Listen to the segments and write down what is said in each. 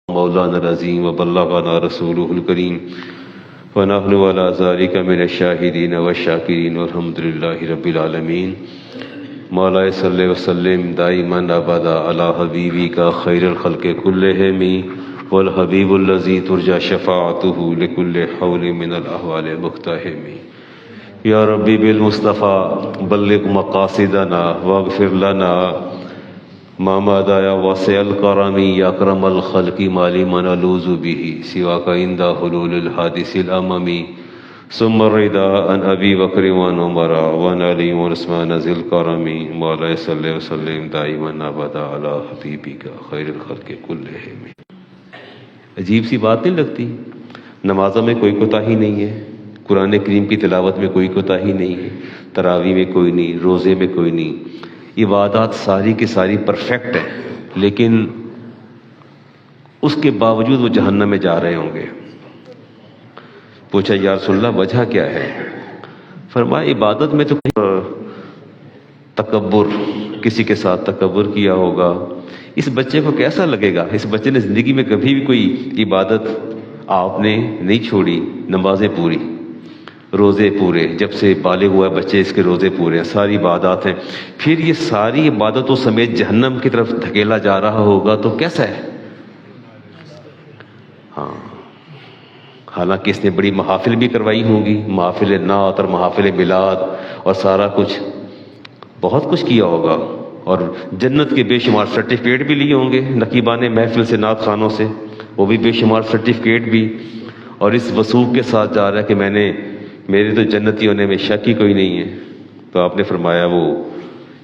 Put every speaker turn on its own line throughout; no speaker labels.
مولانا العظیم وبلغنا رسوله الکریم ونحن على ذلك من الشاہدین والشاکرین والحمد للہ رب العالمین۔ مولا صلی وسلم دائما ابدا علی حبیبک خیر الخلق کلہم والحبیب الذی ترجى شفاعته لكل حول من الاحوال مقتحم۔ یا ربی بالمصطفى بلغ مقاصدنا واغفر لنا ما مدایا واسع الکرم یا اکرم الخلق مالی من الوذ به سواک عند حلول الحادث الامم ثم الرضا عن ابی بکر وعن عمر وعن علی وعثمان ذی الکرم۔ مولا صلی وسلم دائما ابدا علی حبیبک خیر الخلق کلہم۔ عجیب سی بات نہیں لگتی؟ نمازوں میں کوئی کوتاہی نہیں ہے، قرآن کریم کی تلاوت میں کوئی کوتاہی نہیں ہے، تراویح میں کوئی نہیں، روزے میں کوئی نہیں، عبادات ساری کی ساری پرفیکٹ ہیں، لیکن اس کے باوجود وہ جہنم میں جا رہے ہوں گے۔ پوچھا یا رسول اللہ وجہ کیا ہے؟ فرمایا عبادت میں تو تکبر، کسی کے ساتھ تکبر کیا ہوگا۔ اس بچے کو کیسا لگے گا؟ اس بچے نے زندگی میں کبھی بھی کوئی عبادت آپ نے نہیں چھوڑی، نمازیں پوری، روزے پورے، جب سے بالغ ہوا ہے بچے اس کے روزے پورے ہیں، ساری عبادات ہیں، پھر یہ ساری عبادتوں سمیت جہنم کی طرف دھکیلا جا رہا ہوگا تو کیسا ہے؟ ہاں، حالانکہ اس نے بڑی محافل بھی کروائی ہوں گی، محافل نعت اور محافل میلاد اور سارا کچھ، بہت کچھ کیا ہوگا، اور جنت کے بے شمار سرٹیفکیٹ بھی لیے ہوں گے نقیبان محفل سے، نعت خانوں سے، وہ بھی بے شمار سرٹیفکیٹ بھی، اور اس وثوق کے ساتھ جا رہا ہے کہ میرے تو جنتی ہونے میں شک ہی کوئی نہیں ہے۔ تو آپ نے فرمایا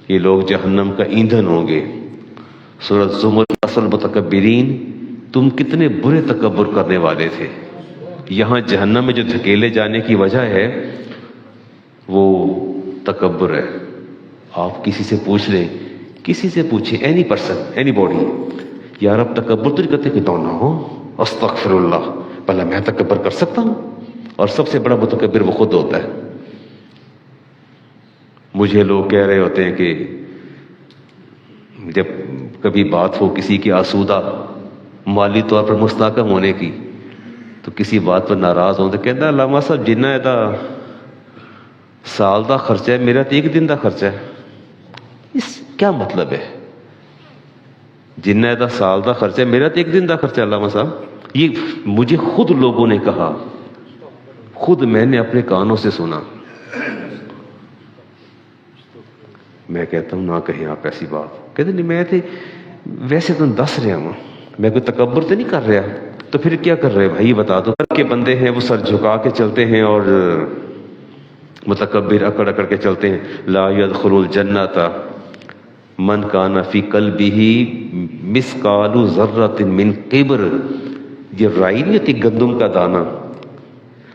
یہ لوگ جہنم کا ایندھن ہوں گے۔ سورۃ زمر اصل متکبرین، تم کتنے برے تکبر کرنے والے تھے۔ یہاں جہنم میں جو دھکیلے جانے کی وجہ ہے وہ تکبر ہے۔ آپ کسی سے پوچھ لیں، کسی سے پوچھیں، اینی پرسن، اینی باڈی، یار اب تکبر تو نہیں کرتے کہ تو نہ ہو، استغفر اللہ، بھلا میں تکبر کر سکتا ہوں؟ اور سب سے بڑا متکبر وہ خود ہوتا ہے۔ مجھے لوگ کہہ رہے ہوتے ہیں کہ جب کبھی بات ہو کسی کی آسودہ مالی طور پر مستحکم ہونے کی، تو کسی بات پر ناراض ہوں تو کہتا ہے علامہ صاحب جنہ ایدا سال دا خرچہ ہے، میرا تو ایک دن دا خرچہ ہے۔ اس کیا مطلب ہے؟ جنہ ایدا سال دا خرچہ ہے، میرا تو ایک دن دا خرچہ ہے علامہ صاحب۔ یہ مجھے خود لوگوں نے کہا، خود میں نے اپنے کانوں سے سنا۔ میں کہتا ہوں نہ کہیں آپ ایسی بات۔ کہتے نہیں، میں ویسے تو دس رہا ہوں، میں کوئی تکبر تو نہیں کر رہا۔ تو پھر کیا کر رہے بھائی بتا دو؟ کے بندے ہیں وہ سر جھکا کے چلتے ہیں اور متکبر اکڑ اکڑ کے چلتے ہیں۔ لا يدخل الجنۃ من کان فی قلبہ مثقال ذرۃ من کبر۔ یہ رائی نہیں ہوتی گندم کا دانہ،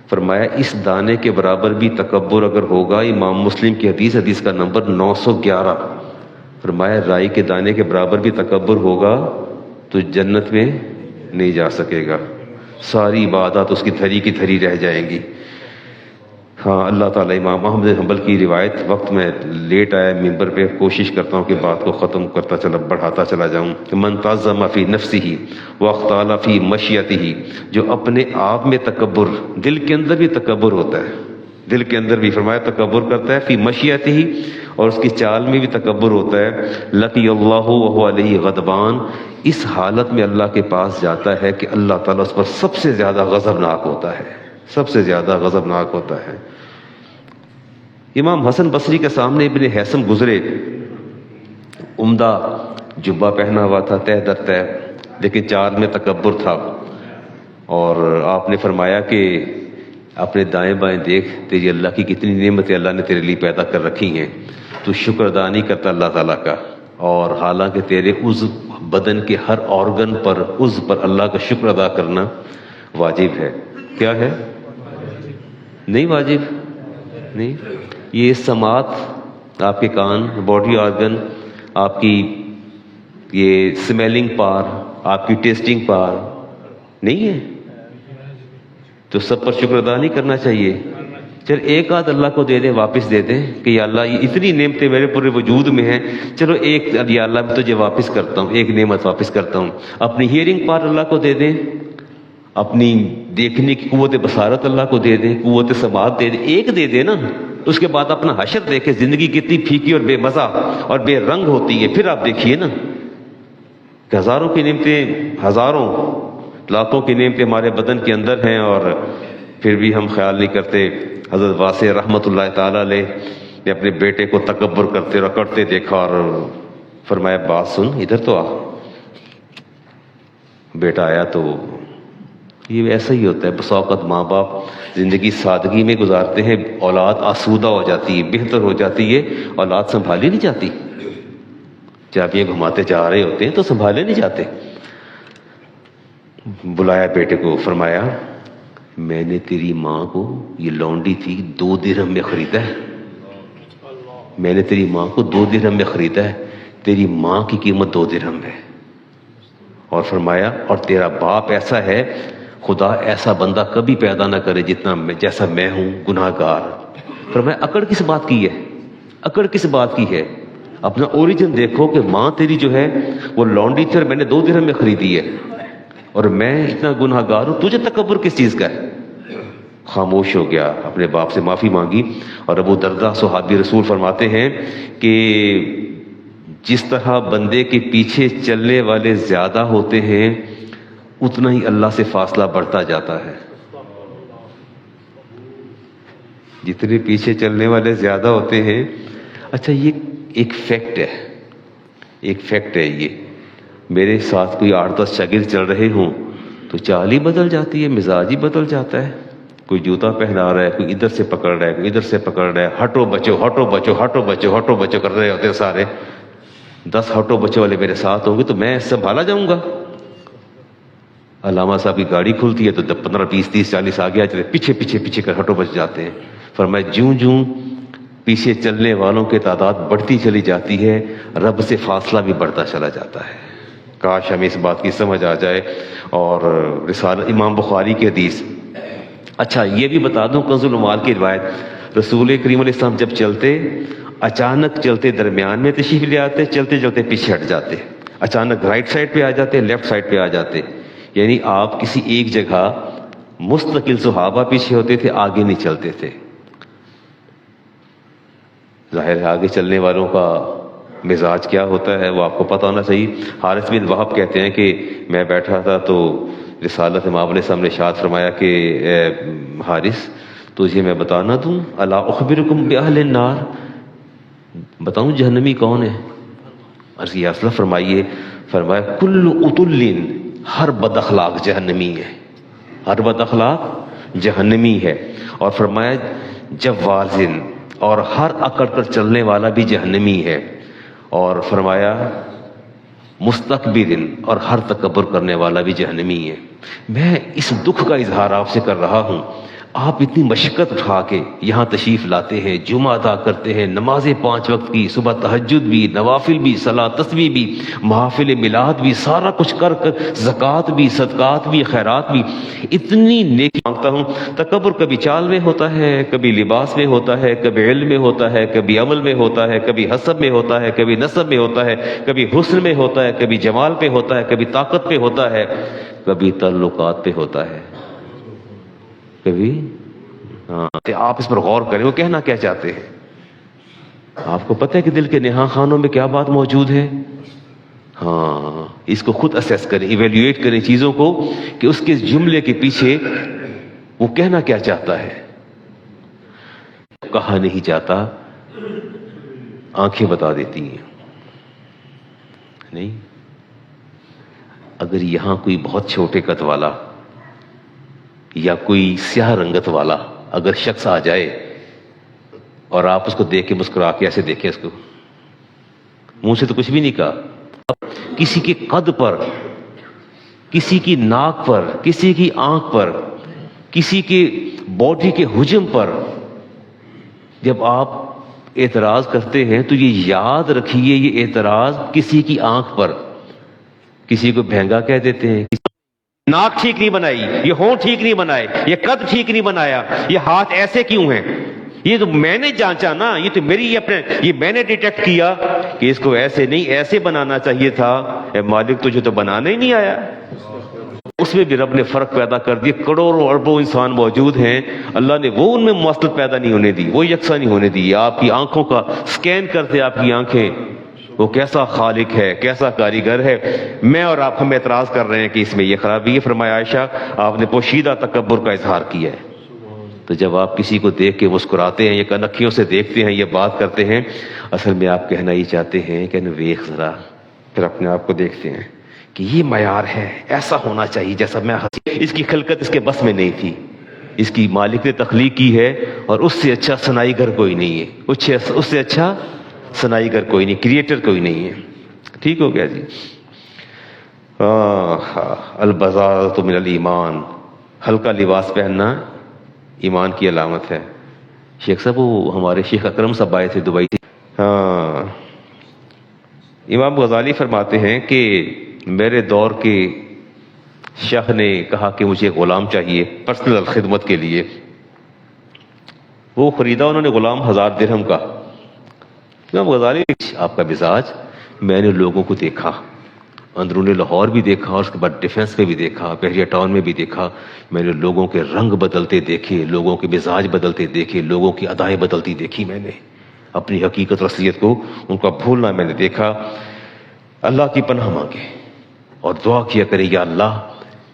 فرمایا اس دانے کے برابر بھی تکبر اگر ہوگا، امام مسلم کی حدیث کا نمبر 911، فرمایا رائی کے دانے کے برابر بھی تکبر ہوگا تو جنت میں نہیں جا سکے گا، ساری عبادات اس کی تھری کی تھری رہ جائیں گی۔ ہاں، اللہ تعالیٰ امام احمد بن حنبل کی روایت، وقت میں لیٹ آیا ممبر پہ، کوشش کرتا ہوں کہ بات کو ختم کرتا چلا، بڑھاتا چلا جاؤں۔ من تعظم فی نفسہ واختال فی مشیتہ، جو اپنے آپ میں تکبر، دل کے اندر بھی تکبر ہوتا ہے، دل کے اندر بھی فرمایا تکبر کرتا ہے، فی مشیتہ، اور اس کی چال میں بھی تکبر ہوتا ہے، لقی اللہ وہو علیہ غضبان، اس حالت میں اللہ کے پاس جاتا ہے کہ اللہ تعالیٰ اس پر سب سے زیادہ غضبناک ہوتا ہے، سب سے زیادہ غضبناک ہوتا ہے۔ امام حسن بصری کے سامنے ابن حیثم گزرے، عمدہ جبہ پہنا ہوا تھا، تہ در تہ، لیکن چال میں تکبر تھا، اور آپ نے فرمایا کہ اپنے دائیں بائیں دیکھ، تیری اللہ کی کتنی نعمتیں اللہ نے تیرے لیے پیدا کر رکھی ہیں، تو شکر ادا نہیں کرتا اللہ تعالیٰ کا، اور حالانکہ تیرے عضو بدن کے ہر آرگن پر، عضو پر اللہ کا شکر ادا کرنا واجب ہے۔ کیا ہے؟ نہیں واجب نہیں۔ یہ سماعت، آپ کے کان، باڈی آرگن، آپ کی یہ سمیلنگ پار، آپ کی ٹیسٹنگ پار نہیں ہے، تو سب پر شکر ادا نہیں کرنا چاہیے؟ چل ایک آدھ اللہ کو دے دیں، واپس دے دیں کہ یا اللہ یہ اتنی نعمتیں میرے پورے وجود میں ہیں، چلو ایک یا اللہ میں تجھے واپس کرتا ہوں، ایک نعمت واپس کرتا ہوں. اپنی ہیئرنگ پار اللہ کو دے دیں، اپنی دیکھنے کی قوت بصارت اللہ کو دے دیں، قوت سماعت دے دیں، ایک دے دیں نا. اس کے بعد اپنا حشر دیکھیں، زندگی کتنی پھیکی اور بے مزہ اور بے رنگ ہوتی ہے. پھر آپ دیکھیے نا کہ ہزاروں کی نعمتیں، ہزاروں لاکھوں کی نعمتیں ہمارے بدن کے اندر ہیں، اور پھر بھی ہم خیال نہیں کرتے. حضرت واسع رحمۃ اللہ تعالیٰ علیہ نے اپنے بیٹے کو تکبر کرتے رکڑتے دیکھا اور فرمایا بات سن، ادھر تو آ. بیٹا آیا تو یہ ایسا ہی ہوتا ہے. بس اوقات ماں باپ زندگی سادگی میں گزارتے ہیں، اولاد آسودہ ہو جاتی ہے، بہتر ہو جاتی ہے، اولاد سنبھالی نہیں جاتی. چابیاں گھماتے جا رہے ہوتے ہیں تو سنبھالے نہیں جاتے. بلایا بیٹے کو، فرمایا میں نے تیری ماں کو، یہ لونڈی تھی، 2 درہم میں خریدا ہے. میں نے تیری ماں کو 2 درہم میں خریدا ہے، تیری ماں کی قیمت 2 درہم ہے. اور فرمایا اور تیرا باپ ایسا ہے، خدا ایسا بندہ کبھی پیدا نہ کرے جتنا جیسا میں ہوں گناہ گار. فرمایا اکڑ کس بات کی ہے، اکڑ کس بات کی ہے؟ اپنا اوریجن دیکھو کہ ماں تیری جو ہے وہ لونڈی تھی اور میں نے 2 درہم میں خریدی ہے، اور میں اتنا گناہ گار ہوں، تجھے تکبر کس چیز کا ہے؟ خاموش ہو گیا، اپنے باپ سے معافی مانگی. اور ابو درداء صحابی رسول فرماتے ہیں کہ جس طرح بندے کے پیچھے چلنے والے زیادہ ہوتے ہیں اتنا ہی اللہ سے فاصلہ بڑھتا جاتا ہے. جتنے پیچھے چلنے والے زیادہ ہوتے ہیں. اچھا یہ ایک فیکٹ ہے، ایک فیکٹ ہے. یہ میرے ساتھ کوئی 8-10 شاگرد چل رہے ہوں تو چال ہی بدل جاتی ہے، مزاج ہی بدل جاتا ہے. کوئی جوتا پہنا رہا ہے، کوئی ادھر سے پکڑ رہا ہے، کوئی ادھر سے پکڑ رہا ہے. ہٹو بچو ہٹو بچو ہٹو بچو ہٹو بچو کر رہے ہوتے ہیں سارے. 10 ہٹو بچوں والے میرے ساتھ ہوں گے تو میں سنبھالا جاؤں گا. علامہ صاحب کی گاڑی کھلتی ہے تو 15 20 30 40 آگے آ جاتے، پیچھے پیچھے پیچھے کر ہٹو بچ جاتے ہیں. فرمایا جوں جوں پیچھے چلنے والوں کی تعداد بڑھتی چلی جاتی ہے رب سے فاصلہ بھی بڑھتا چلا جاتا ہے. کاش ہمیں اس بات کی سمجھ آ جائے. اور رسالہ امام بخاری کی حدیث. اچھا یہ بھی بتا دوں کنز الاموال کی روایت، رسول کریم علیہ السلام جب چلتے اچانک چلتے درمیان میں تشریف لے آتے، چلتے چلتے پیچھے ہٹ جاتے، اچانک رائٹ سائڈ پہ آ جاتے، لیفٹ سائڈ پہ آ جاتے. یعنی آپ کسی ایک جگہ مستقل صحابہ پیچھے ہوتے تھے، آگے نہیں چلتے تھے. ظاہر ہے آگے چلنے والوں کا مزاج کیا ہوتا ہے وہ آپ کو پتہ ہونا چاہیے. حارث بن وہب کہتے ہیں کہ میں بیٹھا تھا تو رسالت امام علیہ السلام نے ارشاد فرمایا کہ حارث تجھے میں بتانا دوں، الا اخبرکم باہل النار، بتاؤں جہنمی کون ہے؟ عرض کیا رسول اللہ فرمائیے. فرمایا کل اتل، ہر بد اخلاق جہنمی ہے، ہر بد اخلاق جہنمی ہے. اور فرمایا جوازن، اور ہر اکڑ کر چلنے والا بھی جہنمی ہے. اور فرمایا مستکبرن، اور ہر تکبر کرنے والا بھی جہنمی ہے. میں اس دکھ کا اظہار آپ سے کر رہا ہوں. آپ اتنی مشقت اٹھا کے یہاں تشریف لاتے ہیں، جمعہ ادا کرتے ہیں، نمازیں 5 وقت کی، صبح تہجد بھی، نوافل بھی، صلاۃ تسبیح بھی، محافل میلاد بھی، سارا کچھ کر کر، زکوٰۃ بھی، صدقات بھی، خیرات بھی، اتنی نیکی مانگتا ہوں. تکبر کبھی چال میں ہوتا ہے، کبھی لباس میں ہوتا ہے، کبھی علم میں ہوتا ہے، کبھی عمل میں ہوتا ہے، کبھی حسب میں ہوتا ہے، کبھی نسب میں ہوتا ہے، کبھی حسن میں ہوتا ہے، کبھی جمال پہ ہوتا ہے، کبھی طاقت پہ ہوتا ہے، کبھی تعلقات پہ ہوتا ہے، کبھی آپ اس پر غور کریں وہ کہنا کیا چاہتے ہیں. آپ کو پتہ ہے کہ دل کے نہاں خانوں میں کیا بات موجود ہے؟ ہاں اس کو خود اسیس کریں، ایویلیویٹ کریں چیزوں کو کہ اس کے جملے کے پیچھے وہ کہنا کیا چاہتا ہے. کہا نہیں چاہتا، آنکھیں بتا دیتی ہیں. نہیں، اگر یہاں کوئی بہت چھوٹے قد والا یا کوئی سیاہ رنگت والا اگر شخص آ جائے اور آپ اس کو دیکھ کے مسکرا کے ایسے دیکھیں، اس کو منہ سے تو کچھ بھی نہیں کہا، کسی کے قد پر، کسی کی ناک پر، کسی کی آنکھ پر، کسی کے باڈی کے حجم پر جب آپ اعتراض کرتے ہیں تو یہ یاد رکھیے یہ اعتراض کسی کی آنکھ پر، کسی کو بھینگا کہہ دیتے ہیں، ناک ٹھیک نہیں بنائی، یہ ہونٹ ٹھیک نہیں بنائے، یہ قد ٹھیک نہیں بنایا، یہ ہاتھ ایسے کیوں ہیں؟ یہ تو میں نے جانچا نا، یہ تو میری یہ میں نے ڈیٹیکٹ کیا کہ اس کو ایسے نہیں ایسے بنانا چاہیے تھا۔ اے مالک تجھے تو بنانا ہی نہیں آیا۔ اس میں بھی رب نے فرق پیدا کر دی۔ کروڑوں اربوں انسان موجود ہیں، اللہ نے وہ ان میں مواصلت پیدا نہیں ہونے دی، وہ یکساں نہیں ہونے دی۔ آپ کی آنکھوں کا سکین کرتے آپ کی آنکھیں، وہ کیسا خالق ہے، کیسا کاریگر ہے۔ میں اور آپ ہم اعتراض کر رہے ہیں کہ اس میں یہ خرابی ہے۔ فرمایا عائشہ آپ نے پوشیدہ تکبر کا اظہار کیا ہے۔ تو جب آپ کسی کو دیکھ کے مسکراتے ہیں یا کنکھیوں سے دیکھتے ہیں، یہ بات کرتے ہیں، اصل میں آپ کہنا ہی چاہتے ہیں کہ ویخ ذرا، پھر اپنے آپ کو دیکھتے ہیں کہ یہ معیار ہے، ایسا ہونا چاہیے جیسا میں اس کی خلقت اس کے بس میں نہیں تھی، اس کی مالک نے تخلیق کی ہے، اور اس سے اچھا صنائی گر کوئی نہیں ہے، اس سے اچھا صنائی گر کوئی نہیں، کریٹر کوئی نہیں ہے۔ ٹھیک ہو گیا جی۔ البذارۃ من الایمان، ہلکا لباس پہننا ایمان کی علامت ہے۔ شیخ صاحب وہ ہمارے شیخ اکرم صاحب آئے تھے دبئی سے۔ امام غزالی فرماتے ہیں کہ میرے دور کے شیخ نے کہا کہ مجھے غلام چاہیے پرسنل خدمت کے لیے۔ وہ خریدا انہوں نے غلام 1000 درہم کا۔ امام غزالی آپ کا مزاج میں نے لوگوں کو دیکھا، اندرون لاہور بھی دیکھا، اور اس کے بعد ڈیفنس میں بھی دیکھا، بحریہ ٹاؤن میں بھی دیکھا۔ میں نے لوگوں کے رنگ بدلتے دیکھے، لوگوں کے مزاج بدلتے دیکھے، لوگوں کی ادائیں بدلتی دیکھی۔ میں نے اپنی حقیقت رسلیت کو ان کا بھولنا میں نے دیکھا۔ اللہ کی پناہ مانگے اور دعا کیا کرے، یا اللہ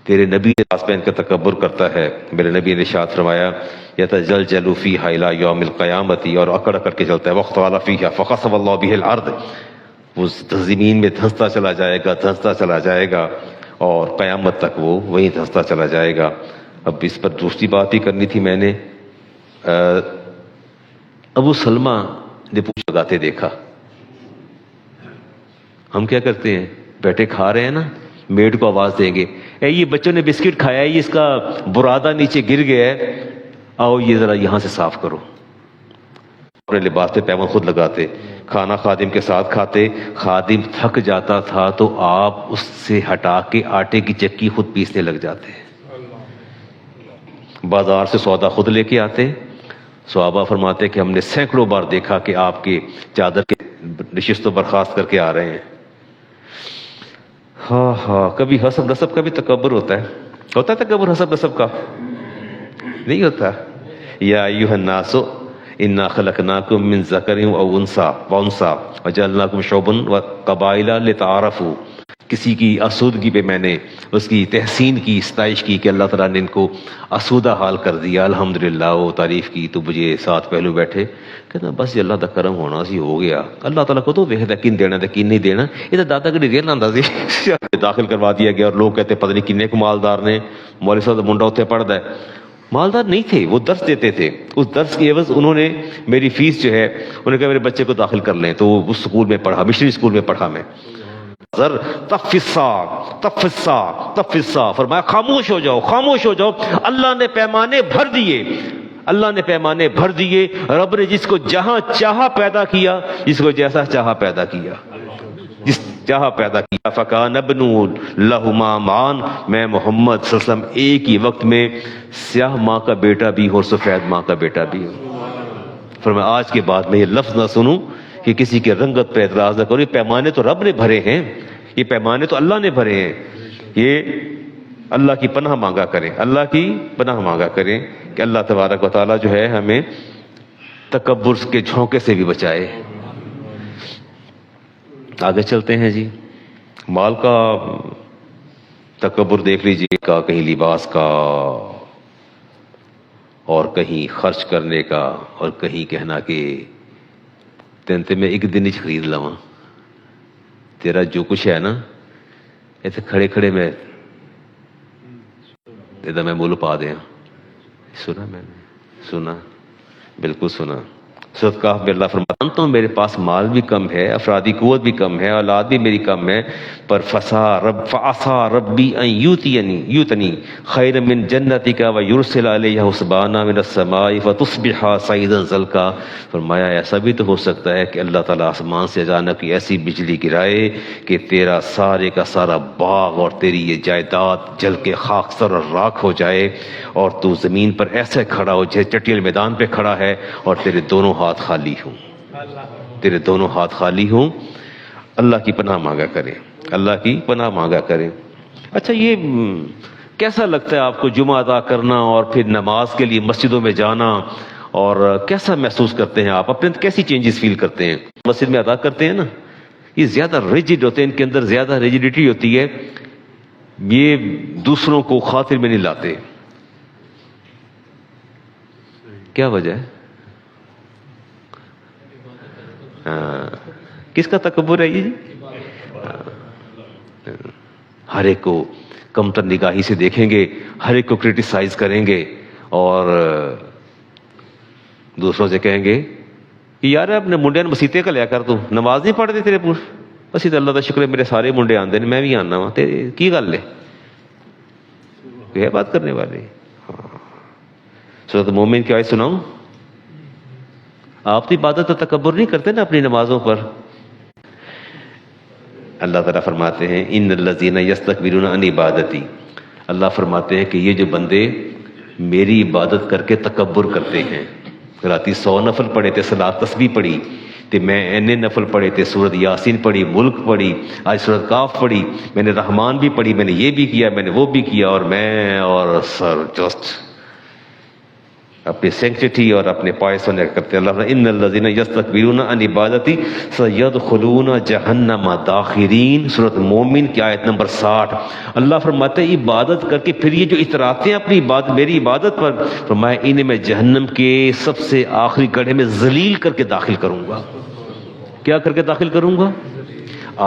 تیرے نبی لباس پہن کر تکبر کرتا ہے، میرے نبی نے ارشاد فرمایا یتجلجل فیہا الی یوم القیامت، اور اکڑ اکڑ کے چلتا ہے، وقال فیہا فخسف اللہ بہ الارض، وہ زمین میں دھنستا چلا جائے گا، دھنستا چلا جائے گا، اور قیامت تک وہ وہیں دھنستا چلا جائے گا۔ اب اس پر دوسری بات ہی کرنی تھی میں نے۔ ابو سلمہ نے پوچھ لگاتے دیکھا۔ ہم کیا کرتے ہیں، بیٹے کھا رہے ہیں نا، میڈ کو آواز دیں گے، اے یہ بچوں نے بسکٹ کھایا ہے، یہ اس کا برادہ نیچے گر گیا ہے، آؤ یہ ذرا یہاں سے صاف کرو۔ اپنے لباس پہ پیمند خود لگاتے، کھانا خادم کے ساتھ کھاتے، خادم تھک جاتا تھا تو آپ اس سے ہٹا کے آٹے کی چکی خود پیسنے لگ جاتے، بازار سے سودا خود لے کے آتے۔ صحابہ فرماتے کہ ہم نے سینکڑوں بار دیکھا کہ آپ کے چادر کے نشست و برخاست کر کے آ رہے ہیں۔ ہاں کبھی حسب نسب کا بھی تکبر ہوتا ہے تکبر حسب نسب کا نہیں ہوتا۔ یا ایھا الناس انا خلقناکم من ذکر و انثی وجعلناکم شعوبا وقبائل لتعارفوا، کسی کی آسودگی پہ میں نے اس کی تحسین کی، ستائش کی کہ اللہ تعالیٰ نے ان کو آسودہ حال کر دیا، الحمدللہ، وہ تعریف کی۔ تو مجھے ساتھ پہلو بیٹھے کہنا بس یہ اللہ دا کرم ہونا سی، ہو گیا۔ اللہ تعالیٰ کو تو ویکھدا کن دینا تے کن نہیں دینا، یہ تو دادا گڑی ریل آندا سی۔ داخل کروا دیا گیا، اور لوگ کہتے پتہ نہیں کنے کو مالدار نے، مولوی صاحب دا منڈا اتنے پڑھدا ہے۔ مالدار نہیں تھے، وہ درس دیتے تھے، اس درس کے عوض انہوں نے میری فیس جو ہے، انہوں نے کہا میرے بچے کو داخل کر لیں، تو اس سکول میں پڑھا، مشنری سکول میں پڑھا میں۔ تفسا فرمایا خاموش ہو جاؤ، خاموش ہو جاؤ، اللہ نے پیمانے بھر دیے، اللہ نے پیمانے بھر دیے۔ رب نے جس کو جہاں چاہا پیدا کیا، جس کو جیسا چاہا پیدا کیا، جس چاہا پیدا کیا۔ فکان ابن لہما مان، میں محمد صلی اللہ علیہ وسلم ایک ہی وقت میں سیاہ ماں کا بیٹا بھی ہوں اور سفید ماں کا بیٹا بھی ہوں۔ فرمایا آج کے بعد میں یہ لفظ نہ سنوں کہ کسی کے رنگت پر اعتراض نہ کرو، یہ پیمانے تو رب نے بھرے ہیں، یہ پیمانے تو اللہ نے بھرے ہیں۔ یہ اللہ کی پناہ مانگا کریں، اللہ کی پناہ مانگا کریں کہ اللہ تبارک و تعالیٰ جو ہے ہمیں تکبر کے جھونکے سے بھی بچائے۔ آگے چلتے ہیں جی۔ مال کا تکبر دیکھ لیجیے کا، کہیں لباس کا، اور کہیں خرچ کرنے کا، اور کہیں کہنا کہ تینتے میں ایک دن ہی خرید لواں، تیرا جو کچھ ہے نا ایسے کھڑے کھڑے میں میں مول پا دیا۔ سنا میں نے، سنا، بالکل سنا۔ سورۃ کہف میں اللہ فرماتا ہوں میرے پاس مال بھی کم ہے، افرادی قوت بھی کم ہے، اولاد بھی میری کم ہے، پر فعسیٰ ربی ان یؤتنی خیرا من جنتک ویرسل علیہا حسبانا من السماء فتصبح صعیدا زلقا۔ فرمایا ایسا بھی تو ہو سکتا ہے کہ اللہ تعالیٰ آسمان سے اچانک ایسی بجلی گرائے کہ تیرا سارے کا سارا باغ اور تیری یہ جائیداد جل کے خاکستر اور راکھ ہو جائے، اور تو زمین پر ایسے کھڑا ہو جیسے چٹیل میدان پہ کھڑا ہے اور تیرے دونوں ہاتھ خالی ہوں، تیرے دونوں ہاتھ خالی ہوں۔ اللہ کی پناہ مانگا کریں، اللہ کی پناہ مانگا کریں۔ اچھا یہ کیسا لگتا ہے آپ کو جمعہ ادا کرنا اور پھر نماز کے لیے مسجدوں میں جانا، اور کیسا محسوس کرتے ہیں آپ؟ اپنے کیسی چینجز فیل کرتے ہیں؟ مسجد میں ادا کرتے ہیں نا، یہ زیادہ ریجڈ ہوتے ہیں، ان کے اندر زیادہ ریجڈیٹی ہوتی ہے، یہ دوسروں کو خاطر میں نہیں لاتے۔ کیا وجہ ہے؟ کس کا تکبر ہے یہ؟ ہر ایک کو کمتر نگاہی سے دیکھیں گے، ہر ایک کو کرٹیسائز کریں گے، اور دوسروں سے کہیں گے کہ یار اپنے منڈے مسیطے کا لیا کر، تو نماز نہیں پڑھتے تیرے پور بس اللہ کا شکر ہے میرے سارے منڈے آندے نے، میں بھی آنا وا، تیرے کی گل ہے؟ یہ بات کرنے والے۔ سورۃ مومن کی آیت سناؤں؟ آپ تو عبادت اور تکبر نہیں کرتے نا اپنی نمازوں پر۔ اللہ تعالیٰ فرماتے ہیں ان الذین یستکبرون عن عبادتی، اللہ فرماتے ہیں کہ یہ جو بندے میری عبادت کر کے تکبر کرتے ہیں، راتی 100 نفل پڑھے تھے، صلاۃ تسبیح پڑھی تے، میں اینے نفل پڑھے تھے، سورۃ یاسین پڑھی، ملک پڑھی، آج سورۃ کاف پڑھی، میں نے رحمان بھی پڑھی، میں نے یہ بھی کیا، میں نے وہ بھی کیا، اور میں اور سر جسٹ اپنی سینکٹیٹی اور اپنے پائس ہونے کرتے۔ اللہ ان الذین یستکبرون عن عبادتی سیدخلون جہنم داخرین، سورۃ مومن کی آیت نمبر 60۔ اللہ فرماتے ہیں عبادت کر کے پھر یہ جو اتراتے ہیں اپنی عبادت، میری عبادت پر، فرمایا انہیں میں جہنم کے سب سے آخری گڑھے میں ذلیل کر کے داخل کروں گا۔ کیا کر کے داخل کروں گا؟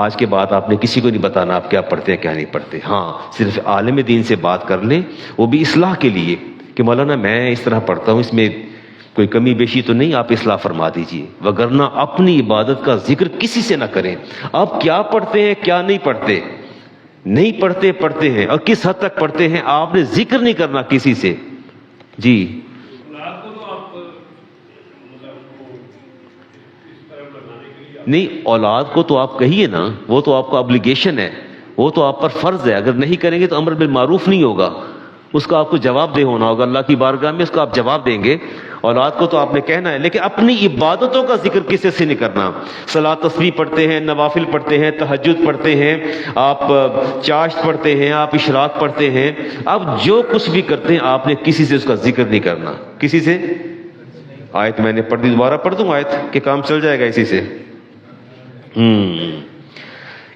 آج کے بعد آپ نے کسی کو نہیں بتانا آپ کیا پڑھتے ہیں کیا نہیں پڑھتے، ہاں صرف عالم دین سے بات کر لیں، وہ بھی اصلاح کے لیے کہ مولانا میں اس طرح پڑھتا ہوں، اس میں کوئی کمی بیشی تو نہیں، آپ اصلاح فرما دیجئے، وگرنہ اپنی عبادت کا ذکر کسی سے نہ کریں۔ آپ کیا پڑھتے ہیں کیا نہیں پڑھتے، نہیں پڑھتے پڑھتے ہیں، اور کس حد تک پڑھتے ہیں آپ نے ذکر نہیں کرنا کسی سے۔ جی نہیں، اولاد کو تو آپ کہیے نا، وہ تو آپ کا ابلیگیشن ہے، وہ تو آپ پر فرض ہے، اگر نہیں کریں گے تو امر بالمعروف نہیں ہوگا، اس کا آپ کو جواب دہ ہونا ہوگا اللہ کی بارگاہ میں، اس کا آپ جواب دیں گے۔ اولاد کو تو آپ نے کہنا ہے، لیکن اپنی عبادتوں کا ذکر کسی سے نہیں کرنا۔ صلاۃ تسبیح پڑھتے ہیں، نوافل پڑھتے ہیں، تہجد پڑھتے ہیں، آپ چاشت پڑھتے ہیں، آپ اشراق پڑھتے ہیں، آپ جو کچھ بھی کرتے ہیں آپ نے کسی سے اس کا ذکر نہیں کرنا، کسی سے۔ آیت میں نے پڑھ دی، دوبارہ پڑھ دوں آیت کہ کام چل جائے گا اسی سے۔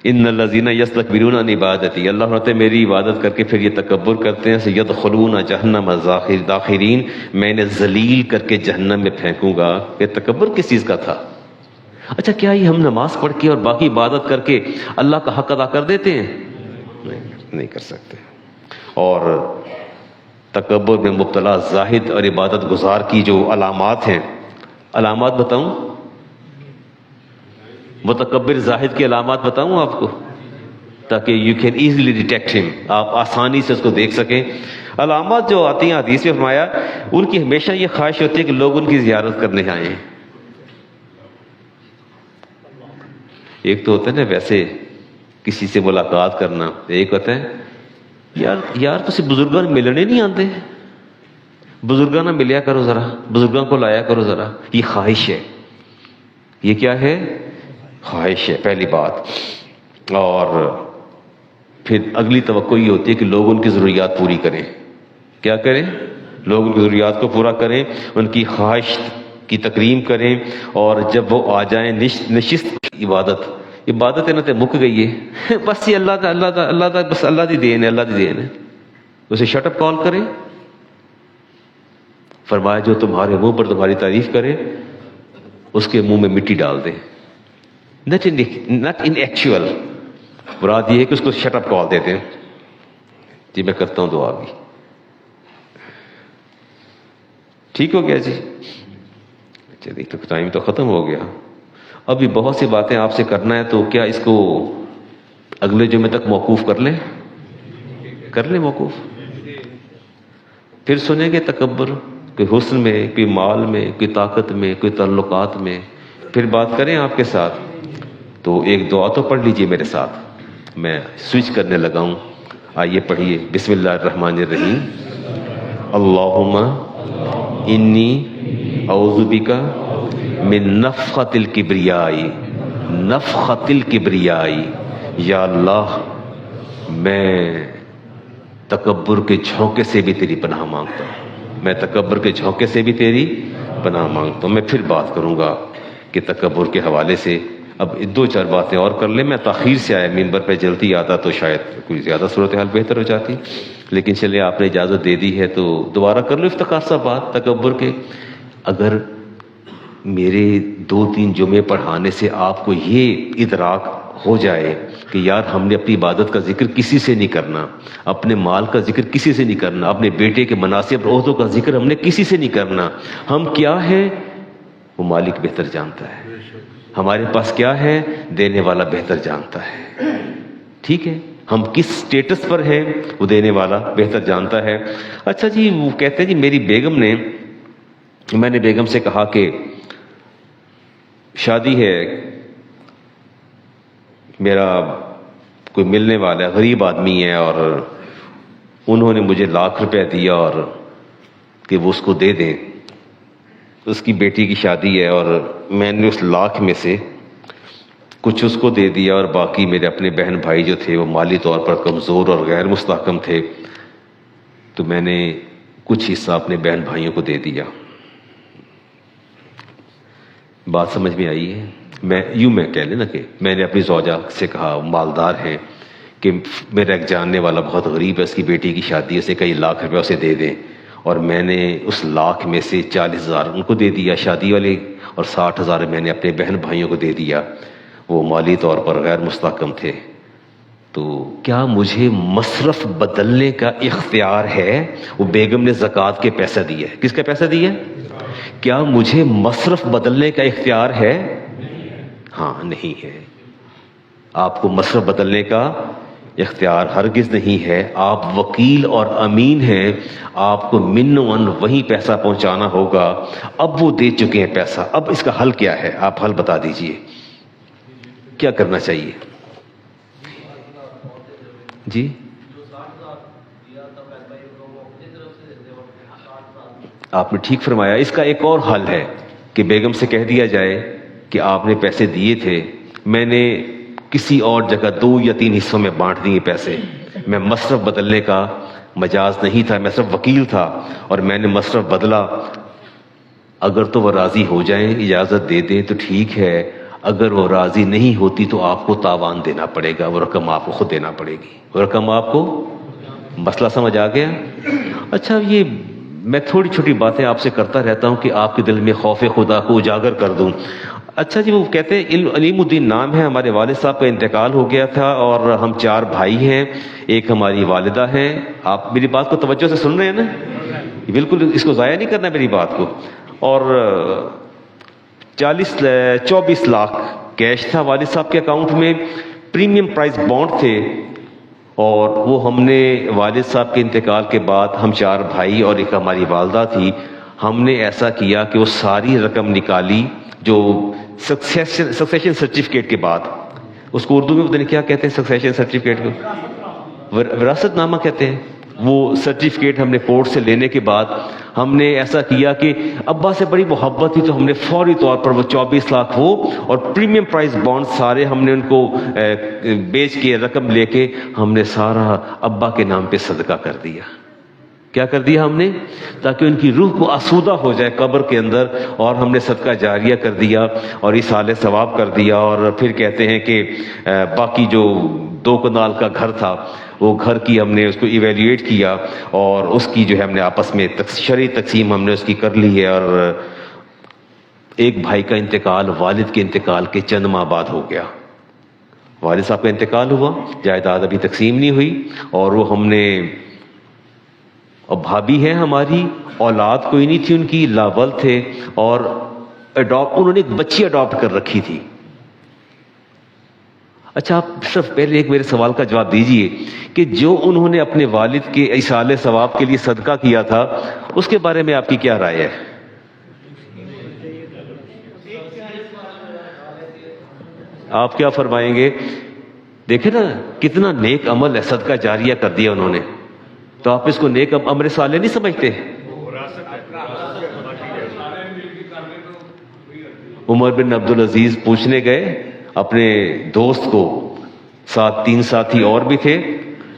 ان الذین یستکبرون عن عبادتی، اللہ فرماتے ہیں میری عبادت کر کے پھر یہ تکبر کرتے ہیں، سیدخلون جہنم داخرین، میں انہیں ذلیل کر کے جہنم میں پھینکوں گا۔ یہ تکبر کس چیز کا تھا؟ اچھا کیا یہ ہم نماز پڑھ کے اور باقی عبادت کر کے اللہ کا حق ادا کر دیتے ہیں؟ نہیں کر سکتے۔ اور تکبر میں مبتلا زاہد اور عبادت گزار کی جو علامات ہیں، علامات بتاؤں؟ متکبر زاہد کی علامات بتاؤں آپ کو، تاکہ یو کین ایزیلی ڈیٹیکٹ ہم، آپ آسانی سے اس کو دیکھ سکیں۔ علامات جو آتی ہیں حدیث میں فرمایا، ان کی ہمیشہ یہ خواہش ہوتی ہے کہ لوگ ان کی زیارت کرنے آئیں۔ ایک تو ہوتا ہے نا ویسے کسی سے ملاقات کرنا، ایک ہوتا ہے یار تسی بزرگاں ملنے نہیں آتے، بزرگاں نہ ملیا کرو ذرا، بزرگاں کو لایا کرو ذرا، یہ خواہش ہے۔ یہ کیا ہے؟ خواہش ہے، پہلی بات۔ اور پھر اگلی توقع یہ ہوتی ہے کہ لوگ ان کی ضروریات پوری کریں۔ کیا کریں؟ لوگ ان کی ضروریات کو پورا کریں، ان کی خواہش کی تکریم کریں، اور جب وہ آ جائیں نشست عبادت ہے نا تے مک گئی ہے، بس یہ اللہ دا بس اللہ دی دین ہے، اللہ دی دین ہے، اسے شٹ اپ کال کریں۔ فرمایا جو تمہارے منہ پر تمہاری تعریف کرے اس کے منہ میں مٹی ڈال دیں۔ نٹ ان ایکچوئل، مراد یہ ہے کہ اس کو شٹ اپ کال دیتے ہیں۔ جی میں کرتا ہوں دعا بھی، ٹھیک ہو گیا جی؟ چلیے تو ٹائم تو ختم ہو گیا. ابھی بہت سی باتیں آپ سے کرنا ہے، تو کیا اس کو اگلے جمعے تک موقوف کر لیں؟ کر لیں موقوف. پھر سنیں گے تکبر، کوئی حسن میں، کوئی مال میں، کوئی طاقت میں، کوئی تعلقات میں. پھر بات کریں آپ کے ساتھ. تو ایک دعا تو پڑھ لیجئے میرے ساتھ، میں سوئچ کرنے لگا ہوں. آئیے پڑھیے. بسم اللہ الرحمن الرحیم. اللہم انی اعوذ بک من نفخۃ الکبریاء. نفخۃ الکبریاء. یا اللہ میں تکبر کے جھونکے سے بھی تیری پناہ مانگتا ہوں. میں تکبر کے جھونکے سے بھی تیری پناہ مانگتا ہوں. میں پھر بات کروں گا کہ تکبر کے حوالے سے اب دو چار باتیں اور کر لیں. میں تاخیر سے آیا، ممبر پہ جلدی آتا تو شاید کوئی زیادہ صورتحال بہتر ہو جاتی، لیکن چلے آپ نے اجازت دے دی ہے تو دوبارہ کر لو افتخار صاحب بات تکبر کے. اگر میرے 2-3 جمعے پڑھانے سے آپ کو یہ ادراک ہو جائے کہ یار ہم نے اپنی عبادت کا ذکر کسی سے نہیں کرنا، اپنے مال کا ذکر کسی سے نہیں کرنا، اپنے بیٹے کے مناسب عہدوں کا ذکر ہم نے کسی سے نہیں کرنا، ہم کیا ہے وہ مالک بہتر جانتا ہے، ہمارے پاس کیا ہے دینے والا بہتر جانتا ہے. ٹھیک ہے، ہم کس سٹیٹس پر ہیں وہ دینے والا بہتر جانتا ہے. اچھا جی، وہ کہتے ہیں جی میری بیگم نے، میں نے بیگم سے کہا کہ شادی ہے، میرا کوئی ملنے والا ہے، غریب آدمی ہے، اور انہوں نے مجھے 1,00,000 روپے دیا اور کہ وہ اس کو دے دیں، اس کی بیٹی کی شادی ہے، اور میں نے اس 1,00,000 میں سے کچھ اس کو دے دیا، اور باقی میرے اپنے بہن بھائی جو تھے وہ مالی طور پر کمزور اور غیر مستحکم تھے، تو میں نے کچھ حصہ اپنے بہن بھائیوں کو دے دیا. بات سمجھ میں آئی ہے؟ میں کہہ لیں نا کہ میں نے اپنی زوجہ سے کہا، مالدار ہیں، کہ میرا ایک جاننے والا بہت غریب ہے، اس کی بیٹی کی شادی ہے، اسے کئی 1,00,000 روپے اسے دے دیں، اور میں نے اس 1,00,000 میں سے 40,000 ان کو دے دیا شادی والے، اور 60,000 میں نے اپنے بہن بھائیوں کو دے دیا، وہ مالی طور پر غیر مستحکم تھے. تو کیا مجھے مصرف بدلنے کا اختیار ہے؟ وہ بیگم نے زکوٰۃ کے پیسہ دیا ہے. کس کا پیسہ دیا ہے؟ کیا مجھے مصرف بدلنے کا اختیار ہے؟ ہاں، نہیں ہے. آپ کو مصرف بدلنے کا اختیار ہرگز نہیں ہے. آپ وکیل اور امین ہیں، آپ کو منوً وہیں پیسہ پہنچانا ہوگا. اب وہ دے چکے ہیں پیسہ، اب اس کا حل کیا ہے؟ آپ حل بتا دیجئے، کیا کرنا چاہیے؟ جی آپ نے ٹھیک فرمایا. اس کا ایک اور حل ہے کہ بیگم سے کہہ دیا جائے کہ آپ نے پیسے دیے تھے، میں نے کسی اور جگہ 2 یا 3 حصوں میں بانٹ دیے پیسے، میں مصرف بدلنے کا مجاز نہیں تھا، میں صرف وکیل تھا اور میں نے مصرف بدلا. اگر تو وہ راضی ہو جائیں، اجازت دے دیں تو ٹھیک ہے، اگر وہ راضی نہیں ہوتی تو آپ کو تاوان دینا پڑے گا، وہ رقم آپ کو خود دینا پڑے گی، وہ رقم آپ کو. مسئلہ سمجھ آ گیا؟ اچھا، یہ میں تھوڑی چھوٹی باتیں آپ سے کرتا رہتا ہوں کہ آپ کے دل میں خوف خدا کو اجاگر کر دوں. اچھا جی، وہ کہتے ہیں علیم الدین نام ہے، ہمارے والد صاحب کا انتقال ہو گیا تھا، اور ہم 4 بھائی ہیں، ایک ہماری والدہ ہیں. آپ میری بات کو توجہ سے سن رہے ہیں نا؟ بالکل اس کو ضائع نہیں کرنا میری بات کو. اور 24 لاکھ کیش تھا والد صاحب کے اکاؤنٹ میں، پریمیم پرائز بانڈ تھے، اور وہ ہم نے والد صاحب کے انتقال کے بعد، ہم 4 بھائی اور ایک ہماری والدہ تھی، ہم نے ایسا کیا کہ وہ ساری رقم نکالی جو سکسیشن سرٹیفکیٹ کے بعد، اس کو اردو میں پتہ نہیں کیا کہتے ہیں، سکسیشن سرٹیفکیٹ کو وراثت نامہ کہتے ہیں. وہ سرٹیفکیٹ ہم نے کورٹ سے لینے کے بعد ہم نے ایسا کیا کہ ابا سے بڑی محبت تھی، تو ہم نے فوری طور پر وہ 24 لاکھ وہ اور پریمیم پرائز بانڈ سارے ہم نے ان کو بیچ کے رقم لے کے ہم نے سارا ابا کے نام پہ صدقہ کر دیا. کیا کر دیا ہم نے؟ تاکہ ان کی روح کو آسودہ ہو جائے قبر کے اندر، اور ہم نے صدقہ جاریہ کر دیا اور اصالہ ثواب کر دیا. اور پھر کہتے ہیں کہ باقی جو 2 کنال کا گھر تھا، وہ گھر کی ہم نے اس کو ایویلیویٹ کیا، اور اس کی جو ہے ہم نے آپس میں شرعی تقسیم ہم نے اس کی کر لی ہے. اور ایک بھائی کا انتقال والد کے انتقال کے چند ماہ بعد ہو گیا. والد صاحب کا انتقال ہوا، جائیداد ابھی تقسیم نہیں ہوئی، اور وہ ہم نے، اور بھابھی ہے ہماری، اولاد کوئی نہیں تھی ان کی، لاول تھے، اور انہوں نے ایک بچی اڈاپٹ کر رکھی تھی. اچھا آپ صرف پہلے ایک میرے سوال کا جواب دیجئے کہ جو انہوں نے اپنے والد کے ایصال ثواب کے لیے صدقہ کیا تھا اس کے بارے میں آپ کی کیا رائے ہے؟ آپ کیا فرمائیں گے؟ دیکھیں نا کتنا نیک عمل ہے، صدقہ جاریہ کر دیا انہوں نے، تو آپ اس کو نیک امر صالح نہیں سمجھتے؟ عمر بن عبدالعزیز پوچھنے گئے اپنے دوست کو، ساتھ 3 ساتھی اور بھی تھے،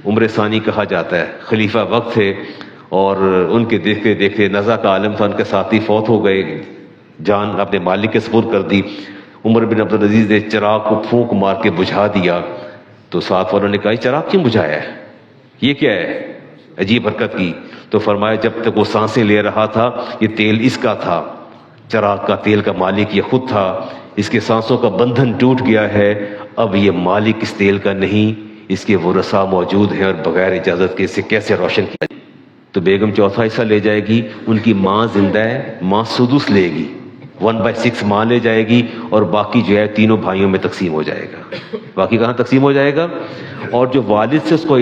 عمر ثانی کہا جاتا ہے، خلیفہ وقت تھے، اور ان کے دیکھتے دیکھتے نزع کا عالم تھا، ان کے ساتھی فوت ہو گئے، جان اپنے مالک کے سپرد کر دی. عمر بن عبدالعزیز نے چراغ کو پھونک مار کے بجھا دیا، تو ساتھ والوں نے کہا یہ چراغ کیوں بجھایا ہے، یہ کیا ہے، عجیب حرکت کی. تو فرمایا جب تک وہ سانسیں لے رہا تھا یہ تیل اس کا تھا، چراغ کا تیل کا مالک یہ خود تھا، اس کے سانسوں کا بندھن ٹوٹ گیا ہے، اب یہ مالک اس تیل کا نہیں، اس کے ورثاء موجود ہیں اور بغیر اجازت کے اسے کیسے روشن کیا. تو بیگم چوتھا حصہ لے جائے گی، ان کی ماں زندہ ہے، ماں سدس لے گی، 1/6 ماں لے جائے گی، اور باقی جو ہے تینوں بھائیوں میں تقسیم ہو جائے گا. باقی کہاں تقسیم ہو جائے گا؟ اور جو والد سے اس کو